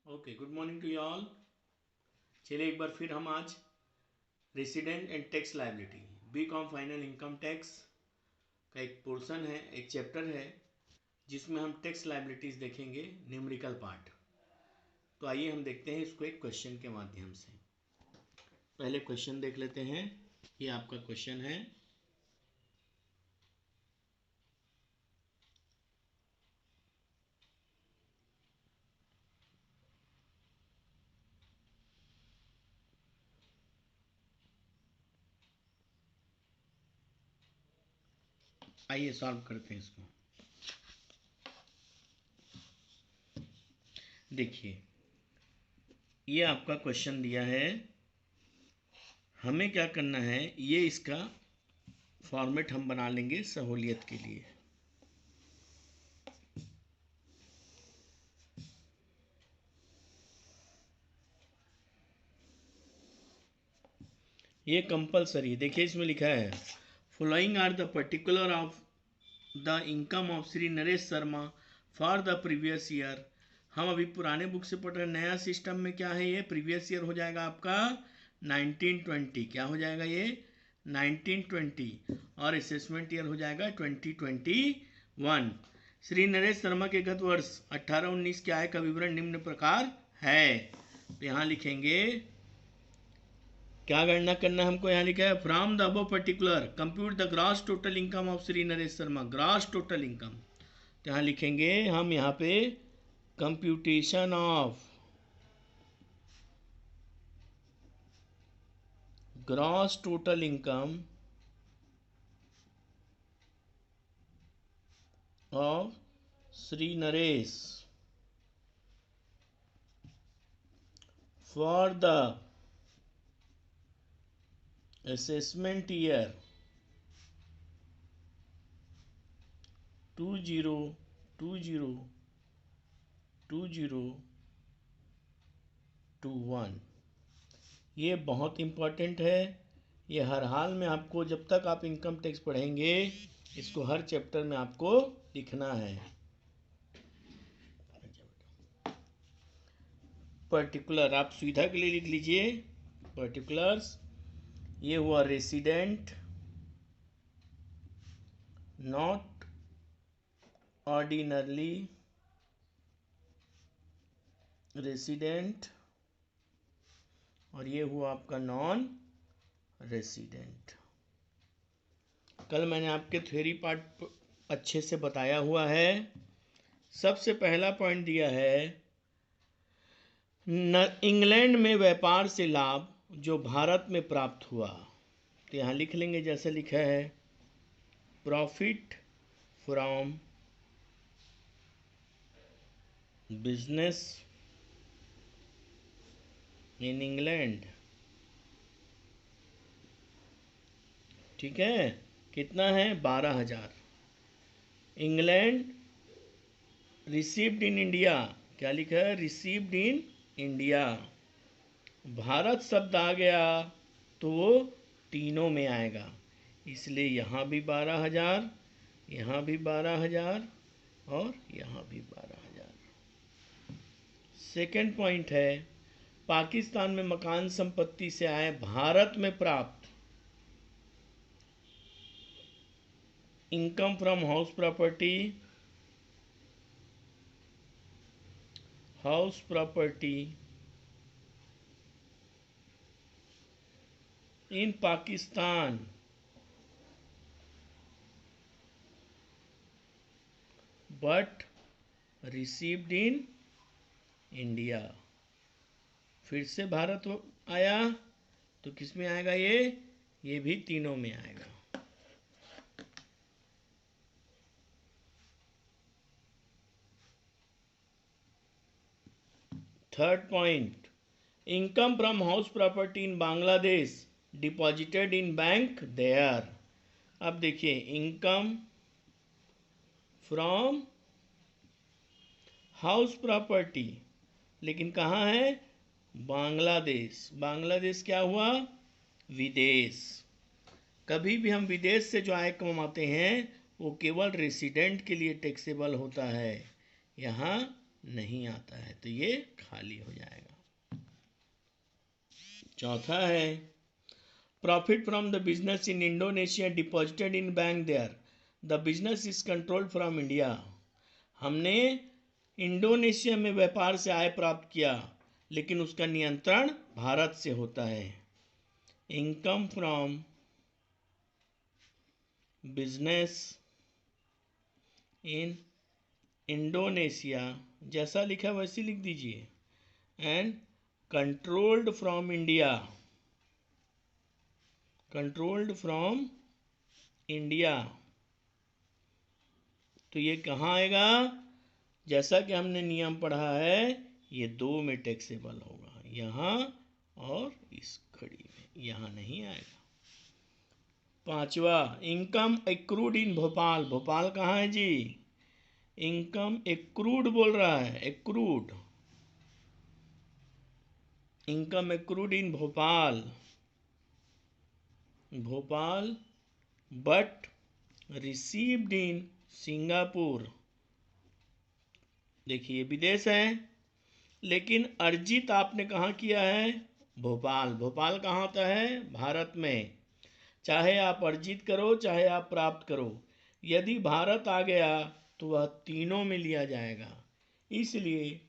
Okay, good morning to you all. चलिए एक बार फिर हम आज resident and tax liability BCom final income tax का एक पोर्शन है, एक चैप्टर है जिसमें हम टैक्स लायबिलिटीज़ देखेंगे, न्यूमेरिकल पार्ट। तो आइए हम देखते हैं इसको एक क्वेश्चन के माध्यम से। पहले क्वेश्चन देख लेते हैं। ये आपका क्वेश्चन है। आइए सॉल्व करते हैं इसको। देखिए, ये आपका क्वेश्चन दिया है। हमें क्या करना है, ये इसका फॉर्मेट हम बना लेंगे सहूलियत के लिए। ये कंपलसरी, देखिए इसमें लिखा है following are the particular of the income of Shri Naresh Sharma for the previous year. हम अभी पुराने बुक से पढ़ रहे हैं। नया सिस्टम में क्या है, ये प्रीवियस ईयर हो जाएगा आपका 1920। क्या हो जाएगा ये 1920, और असेसमेंट ईयर हो जाएगा 2021। श्री नरेश शर्मा के गत वर्ष 18-19 के आय का विवरण निम्न प्रकार है। तो यहाँ लिखेंगे क्या गणना करना हमको। यहाँ लिखा है from the above particular compute the gross total income of Shri Naresh Sharma. Gross total income, तो यहाँ लिखेंगे हम यहाँ पे computation of gross total income of Shri Naresh for the assessment year 2020-2021। ये बहुत इम्पोर्टेंट है। ये हर हाल में आपको, जब तक आप इनकम टैक्स पढ़ेंगे, इसको हर चैप्टर में आपको लिखना है। पर्टिकुलर आप सुविधा के लिए लिख लीजिए पर्टिकुलर्स। ये हुआ रेसिडेंट, नॉट ऑर्डिनरली रेसिडेंट, और ये हुआ आपका नॉन रेसिडेंट। कल मैंने आपके थ्योरी पार्ट अच्छे से बताया हुआ है। सबसे पहला पॉइंट दिया है इंग्लैंड में व्यापार से लाभ जो भारत में प्राप्त हुआ। तो यहाँ लिख लेंगे जैसे लिखा है profit from business in England. ठीक है, कितना है 12,000। इंग्लैंड रिसीव्ड इन इंडिया, क्या लिखा है रिसीव्ड इन इंडिया। भारत शब्द आ गया तो वो तीनों में आएगा, इसलिए यहाँ भी 12,000, यहाँ भी 12,000 और यहाँ भी 12,000। सेकेंड पॉइंट है पाकिस्तान में मकान संपत्ति से आए भारत में प्राप्त income from house property, house property in Pakistan but received in India. फिर से भारत आया तो किस में आएगा ये भी तीनों में आएगा। Third point income from house property in Bangladesh deposited in bank there. अब देखिए इनकम फ्रॉम हाउस प्रॉपर्टी, लेकिन कहाँ है बांग्लादेश। बांग्लादेश क्या हुआ विदेश। कभी भी हम विदेश से जो आय कमाते हैं वो केवल रेसिडेंट के लिए टैक्सेबल होता है। यहाँ नहीं आता है, तो ये खाली हो जाएगा। चौथा है profit from the business in Indonesia deposited in bank there, the business is controlled from India. हमने इंडोनेशिया में व्यापार से आय प्राप्त किया, लेकिन उसका नियंत्रण भारत से होता है। Income from business in Indonesia, जैसा लिखा वैसे लिख दीजिए, and controlled from India, controlled from India. तो ये कहाँ आएगा? जैसा कि हमने नियम पढ़ा है, ये 2 में टैक्सेबल होगा, यहाँ और इस घड़ी में, यहाँ नहीं आएगा। पांचवा, इनकम एक्रूड इन भोपाल। भोपाल कहाँ है जी? इनकम एक्रूड बोल रहा है, accrued, income accrued in Bhopal, Bhopal, but received in Singapore. देखिए विदेश है, लेकिन अर्जित आपने कहाँ किया है? भोपाल। भोपाल कहाँ होता है? भारत में। चाहे आप अर्जित करो चाहे आप प्राप्त करो, यदि भारत आ गया तो वह तीनों में लिया जाएगा। इसलिए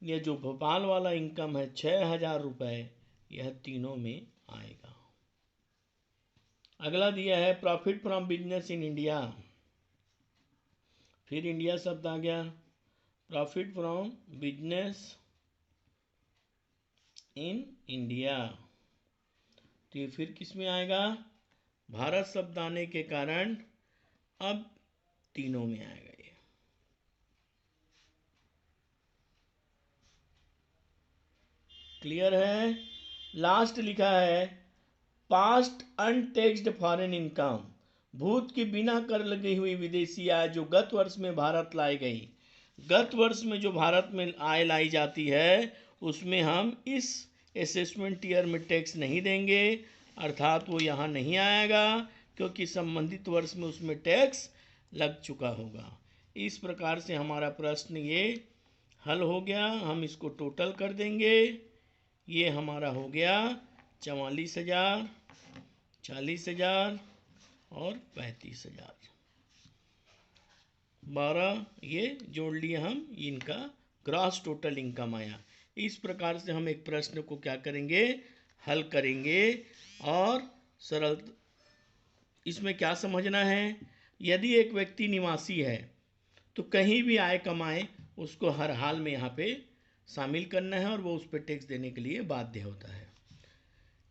यह जो भोपाल वाला इनकम है 6,000 रुपये, यह तीनों में आएगा। अगला दिया है profit from business in India. फिर इंडिया शब्द आ गया, profit from business in India, तो ये फिर किस में आएगा? भारत शब्द आने के कारण अब तीनों में आएगा ये। क्लियर है? लास्ट लिखा है पास्ट अनटैक्स्ड फॉरेन इनकम, भूत की बिना कर लगी हुई विदेशी आय जो गत वर्ष में भारत लाई गई। गत वर्ष में जो भारत में आय लाई जाती है, उसमें हम इस असेसमेंट ईयर में टैक्स नहीं देंगे, अर्थात वो यहाँ नहीं आएगा, क्योंकि संबंधित वर्ष में उसमें टैक्स लग चुका होगा। इस प्रकार से हमारा प्रश्न ये हल हो गया। हम इसको टोटल कर देंगे। ये हमारा हो गया 44,000, 40,000 और 35,000। 12 ये जोड़ लिए हम, इनका ग्रॉस टोटल इनकम आया। इस प्रकार से हम एक प्रश्न को क्या करेंगे? हल करेंगे। और सरल इसमें क्या समझना है? यदि एक व्यक्ति निवासी है तो कहीं भी आय कमाए, उसको हर हाल में यहाँ पे शामिल करना है और वो उस पर टैक्स देने के लिए बाध्य होता है।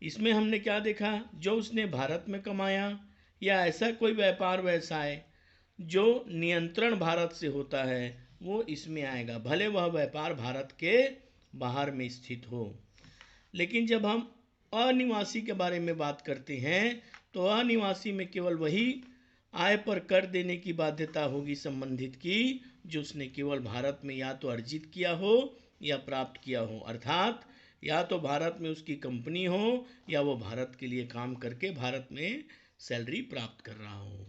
इसमें हमने क्या देखा? जो उसने भारत में कमाया या ऐसा कोई व्यापार व्यवसाय जो नियंत्रण भारत से होता है, वो इसमें आएगा, भले वह व्यापार भारत के बाहर में स्थित हो। लेकिन जब हम अनिवासी के बारे में बात करते हैं, तो अनिवासी में केवल वही आय पर कर देने की बाध्यता होगी संबंधित की, जो उसने केवल भारत में या तो अर्जित किया हो या प्राप्त किया हो, अर्थात या तो भारत में उसकी कंपनी हो या वो भारत के लिए काम करके भारत में सैलरी प्राप्त कर रहा हो।